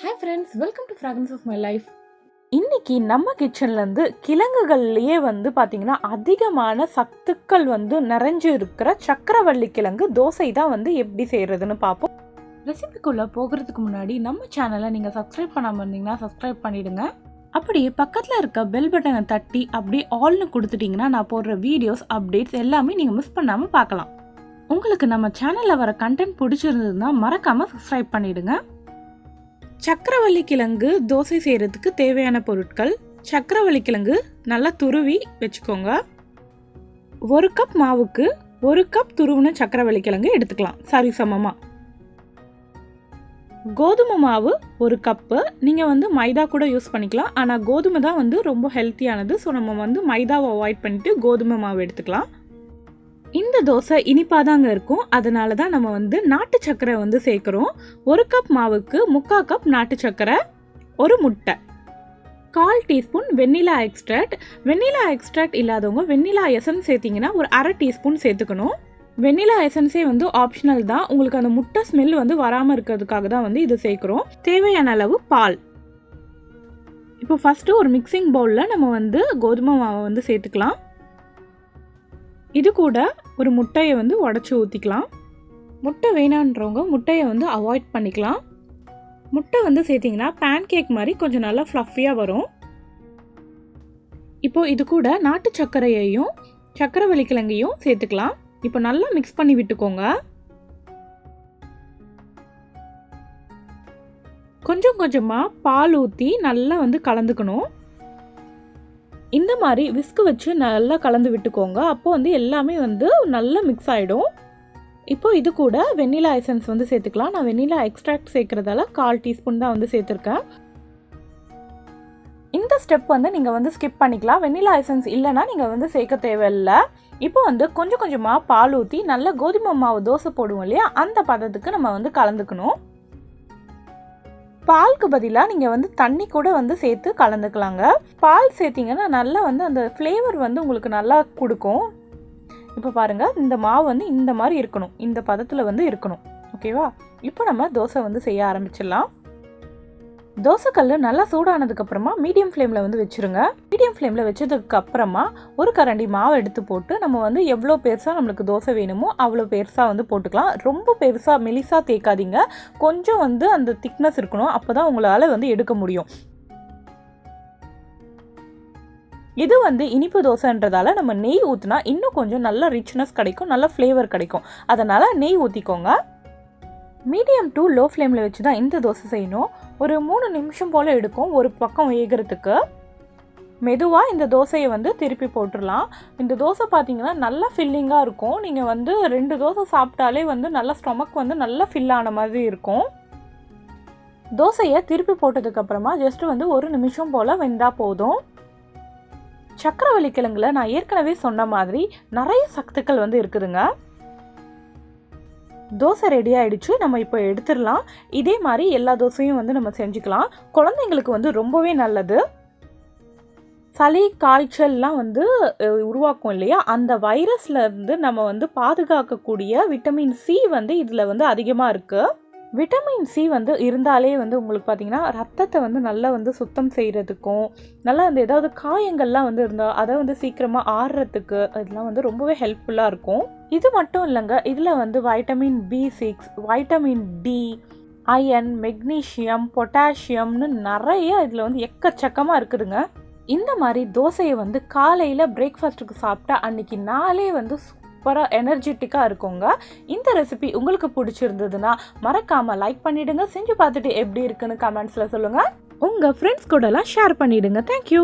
Hi friends, welcome to Fragrance of My Life. இன்னைக்கு நம்ம கிச்சன்லேருந்து கிழங்குகள்லேயே பார்த்தீங்கன்னா அதிகமான சத்துக்கள் நிறைஞ்சு இருக்கிற சக்கரவள்ளி கிழங்கு தோசை தான் எப்படி செய்கிறதுன்னு பார்ப்போம். ரெசிபிக்குள்ளே போகிறதுக்கு முன்னாடி நம்ம சேனலை நீங்கள் சப்ஸ்கிரைப் பண்ணாமல் இருந்தீங்கன்னா சப்ஸ்கிரைப் பண்ணிவிடுங்க. அப்படியே பக்கத்தில் இருக்க பெல் பட்டனை தட்டி அப்படியே ஆல்னு கொடுத்துட்டிங்கன்னா நான் போடுற வீடியோஸ் அப்டேட்ஸ் எல்லாமே நீங்கள் மிஸ் பண்ணாமல் பார்க்கலாம். உங்களுக்கு நம்ம சேனலில் வர கண்டென்ட் பிடிச்சிருந்ததுன்னா மறக்காமல் சப்ஸ்கிரைப் பண்ணிவிடுங்க. சக்கரவள்ளி கிழங்கு தோசை செய்கிறதுக்கு தேவையான பொருட்கள்: சக்கரவள்ளி கிழங்கு நல்லா துருவி வச்சுக்கோங்க. 1 கப் மாவுக்கு 1 கப் துருவின சக்கரவள்ளி கிழங்கு எடுத்துக்கலாம் சரிசமமாக. கோதுமை மாவு 1 கப்பு. நீங்கள் மைதா கூட யூஸ் பண்ணிக்கலாம், ஆனால் கோதுமை தான் ரொம்ப ஹெல்த்தியானது. ஸோ நம்ம மைதாவை அவாய்ட் பண்ணிவிட்டு கோதுமை மாவு எடுத்துக்கலாம். இந்த தோசை இனிப்பாக தாங்க இருக்கும், அதனால தான் நம்ம நாட்டு சக்கரை சேர்க்குறோம். 1 கப் மாவுக்கு 3/4 கப் நாட்டு சக்கரை, 1 முட்டை, 1/4 டீஸ்பூன் வெண்ணிலா எக்ஸ்ட்ராக்ட். வெண்ணிலா எக்ஸ்ட்ராக்ட் இல்லாதவங்க வெண்ணிலா எசன்ஸ் சேர்த்திங்கன்னா ஒரு 1/2 டீஸ்பூன் சேர்த்துக்கணும். வெண்ணிலா எசன்ஸே ஆப்ஷனல் தான், உங்களுக்கு அந்த முட்டை ஸ்மெல் வராமல் இருக்கிறதுக்காக தான் இது சேர்க்குறோம். தேவையான அளவு பால். இப்போ ஃபஸ்ட்டு ஒரு மிக்சிங் பவுலில் நம்ம கோதுமை மாவை சேர்த்துக்கலாம். இது கூட ஒரு முட்டையை உடச்சி ஊற்றிக்கலாம். முட்டை வேணான்றவங்க முட்டையை அவாய்ட் பண்ணிக்கலாம். முட்டை சேர்த்திங்கன்னா பேன் கேக் மாதிரி கொஞ்சம் நல்லா ஃப்ளஃபியாக வரும். இப்போது இது கூட நாட்டு சர்க்கரையையும் சக்கரவள்ளி கிழங்கையும் சேர்த்துக்கலாம். இப்போ நல்லா மிக்ஸ் பண்ணி விட்டுக்கோங்க. கொஞ்சம் கொஞ்சமாக பால் ஊற்றி நல்லா கலந்துக்கணும். இந்த மாதிரி விஸ்க் வச்சு நல்லா கலந்து விட்டுக்கோங்க. அப்போது எல்லாமே நல்லா மிக்ஸ் ஆகிடும். இப்போது இது கூட வெண்ணிலா எசன்ஸ் சேர்த்துக்கலாம். நான் வெண்ணிலா எக்ஸ்ட்ராக்ட் சேர்க்குறதால 1/4 டீஸ்பூன் தான் சேர்த்துருக்கேன். இந்த ஸ்டெப் நீங்கள் ஸ்கிப் பண்ணிக்கலாம். வெண்ணிலா எசன்ஸ் இல்லைன்னா நீங்கள் சேர்க்க தேவையில்லை. இப்போ கொஞ்சம் கொஞ்சமாக பால் ஊற்றி நல்லா கோதுமை மாவு தோசை போடுவோம் இல்லையா, அந்த பதத்துக்கு நம்ம கலந்துக்கணும். பாலுக்கு பதிலாக நீங்கள் தண்ணி கூட சேர்த்து கலந்துக்கலாங்க. பால் சேர்த்திங்கன்னா நல்லா அந்த ஃப்ளேவர் உங்களுக்கு நல்லா கொடுக்கும். இப்போ பாருங்கள், இந்த மாவு இந்த மாதிரி இருக்கணும், இந்த பதத்தில் இருக்கணும். ஓகேவா? இப்போ நம்ம தோசை செய்ய ஆரம்பிச்சிடலாம். தோசைக்கல் நல்லா சூடானதுக்கப்புறமா மீடியம் ஃப்ளேமில் வச்சுருங்க. மீடியம் ஃப்ளேமில் வச்சதுக்கப்புறமா ஒரு கரண்டி மாவு எடுத்து போட்டு நம்ம எவ்வளோ பெருசாக நம்மளுக்கு தோசை வேணுமோ அவ்வளோ பெருசாக போட்டுக்கலாம். ரொம்ப பெருசாக மெலிசாக தேய்க்காதீங்க. கொஞ்சம் அந்த திக்னஸ் இருக்கணும், அப்போ தான் உங்களால் எடுக்க முடியும். இது இனிப்பு தோசைன்றதால நம்ம நெய் ஊற்றினா இன்னும் கொஞ்சம் நல்ல ரிச்னஸ் கிடைக்கும், நல்ல ஃப்ளேவர் கிடைக்கும். அதனால் நெய் ஊற்றிக்கோங்க. மீடியம் டு லோ ஃப்ளேமில் வச்சு தான் இந்த தோசை செய்யணும். ஒரு 3 நிமிஷம் போல் எடுக்கும் ஒரு பக்கம் வேகிறதுக்கு. மெதுவாக இந்த தோசையை திருப்பி போட்டுடலாம். இந்த தோசை பார்த்தீங்கன்னா நல்லா ஃபில்லிங்காக இருக்கும். நீங்கள் 2 தோசை சாப்பிட்டாலே நல்லா ஸ்டொமக் நல்லா ஃபில் ஆன மாதிரி இருக்கும். தோசையை திருப்பி போட்டதுக்கப்புறமா ஜஸ்ட் 1 நிமிஷம் போல் வெந்தால் போதும். சக்கரவள்ளி கிழங்குல நான் ஏற்கனவே சொன்ன மாதிரி நிறைய சத்துக்கள் இருக்குதுங்க. தோசை ரெடி ஆகிடுச்சு, நம்ம இப்போ எடுத்துடலாம். இதே மாதிரி எல்லா தோசையும் நம்ம செஞ்சுக்கலாம். குழந்தைங்களுக்கு ரொம்பவே நல்லது. சளி காய்ச்சல்லாம் உருவாக்கும் இல்லையா, அந்த வைரஸ்லேருந்து நம்ம பாதுகாக்கக்கூடிய விட்டமின் சி இதில் அதிகமாக இருக்குது. விட்டமின் சி இருந்தாலே உங்களுக்கு பார்த்தீங்கன்னா ரத்தத்தை நல்லா சுத்தம் செய்கிறதுக்கும், நல்லா ஏதாவது காயங்கள்லாம் இருந்தால் அதை சீக்கிரமாக ஆறுறதுக்கு இதெல்லாம் ரொம்பவே ஹெல்ப்ஃபுல்லாக இருக்கும். இது மட்டும் இல்லைங்க, இதில் vitamin B6, vitamin D, iron, magnesium, பொட்டாசியம்னு நிறைய இதில் எக்கச்சக்கமாக இருக்குதுங்க. இந்த மாதிரி தோசையை காலையில் பிரேக்ஃபாஸ்ட்டுக்கு சாப்பிட்டா அன்றைக்கி நாளே சூப்பராக எனர்ஜெட்டிக்காக இருக்குங்க. இந்த ரெசிபி உங்களுக்கு பிடிச்சிருந்ததுன்னா மறக்காமல் லைக் பண்ணிவிடுங்க. செஞ்சு பார்த்துட்டு எப்படி இருக்குன்னு கமெண்ட்ஸில் சொல்லுங்கள். உங்கள் ஃப்ரெண்ட்ஸ் கூடலாம் ஷேர் பண்ணிவிடுங்க. தேங்க்யூ.